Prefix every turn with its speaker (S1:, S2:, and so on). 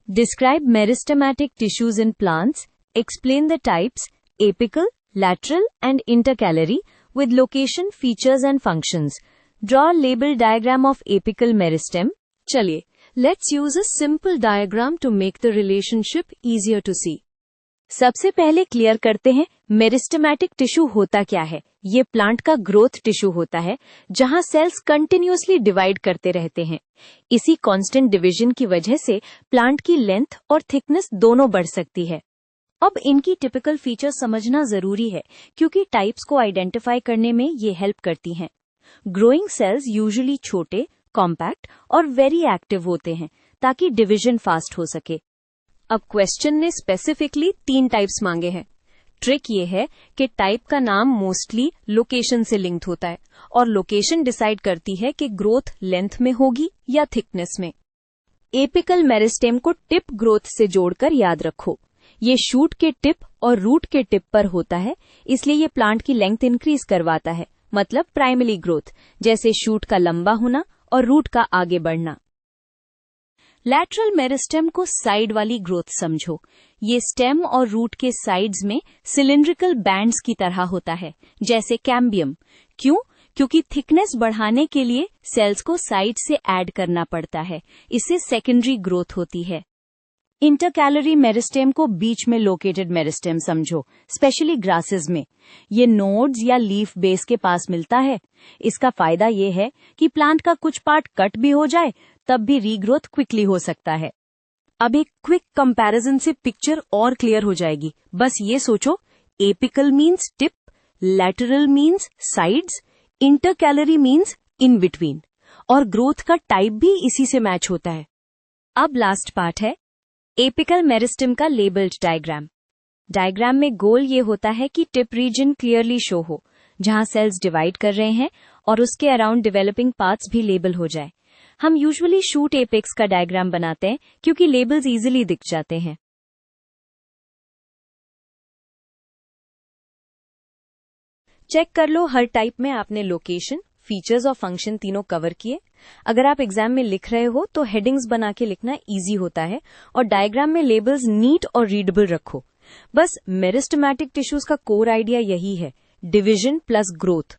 S1: Describe meristematic tissues in plants. Explain the types, apical, lateral and intercalary with location, features and functions. Draw a label diagram of apical meristem.
S2: चलिए, let's use a simple diagram to make the relationship easier to see.
S1: सबसे पहले clear करते हैं meristematic tissue होता क्या है। ये plant का ग्रोथ टिश्यू होता है जहां सेल्स कंटिन्यूअसली डिवाइड करते रहते हैं। इसी कांस्टेंट डिवीजन की वजह से प्लांट की लेंथ और थिकनेस दोनों बढ़ सकती है। अब इनकी टिपिकल फीचर समझना जरूरी है क्योंकि टाइप्स को आइडेंटिफाई करने में ये हेल्प करती हैं। ग्रोइंग सेल्स यूजुअली छोटे, कॉम्पैक्ट और वेरी एक्टिव होते हैं ताकि डिवीजन फास्ट हो सके।
S2: अब क्वेश्चन ने स्पेसिफिकली 3 टाइप्स मांगे हैं। ट्रिक ये है कि टाइप का नाम मोस्टली लोकेशन से लिंक्ड होता है और लोकेशन डिसाइड करती है कि ग्रोथ लेंथ में होगी या थिकनेस में।
S1: एपिकल मेरिस्टेम को टिप ग्रोथ से जोड़कर याद रखो। ये शूट के टिप और रूट के टिप पर होता है, इसलिए ये प्लांट की लेंथ इंक्रीज करवाता है, मतलब प्राइमरी ग्रोथ, जैसे शूट का लंबा होना और रूट का आगे बढ़ना। लैटरल मेरिस्टेम को साइड वाली ग्रोथ समझो। ये स्टेम और रूट के साइड्स में सिलिंड्रिकल बैंड्स की तरह होता है, जैसे कैम्बियम। क्यों? क्योंकि थिकनेस बढ़ाने के लिए सेल्स को साइड से ऐड करना पड़ता है, इससे सेकेंडरी ग्रोथ होती है। इंटरकैलरी मेरिस्टेम को बीच में लोकेटेड मेरिस्टेम समझो, स्पेशली ग्रासेस में। ये नोड्स या लीफ बेस के पास मिलता है। इसका फायदा ये है कि प्लांट का कुछ पार्ट कट भी हो जाए तब भी रीग्रोथ क्विकली हो सकता है।
S2: अब एक क्विक कंपैरिजन से पिक्चर और क्लियर हो जाएगी। बस ये सोचो, apical means tip, lateral means sides, intercalary means in between, और ग्रोथ का टाइप भी इसी से मैच होता है।
S1: अब लास्ट पार्ट है एपिकल मेरिस्टेम का लेबल्ड डायग्राम। डायग्राम में गोल ये होता है कि टिप रीजन क्लियरली शो हो, जहां सेल्स डिवाइड कर रहे हैं, और उसके अराउंड डेवलपिंग पार्ट्स भी लेबल हो जाए। हम यूजुअली शूट एपेक्स का डायग्राम बनाते हैं क्योंकि लेबल्स इजीली दिख जाते हैं। चेक कर लो हर टाइप में आपने लोकेशन, फीचर्स और फंक्शन तीनों कवर किए। अगर आप एग्जाम में लिख रहे हो तो हेडिंग्स बना के लिखना इजी होता है और डायग्राम में लेबल्स नीट और रीडेबल रखो। बस मेरिस्टेमेटिक टिश्यूज का कोर आइडिया यही है, डिवीजन प्लस ग्रोथ।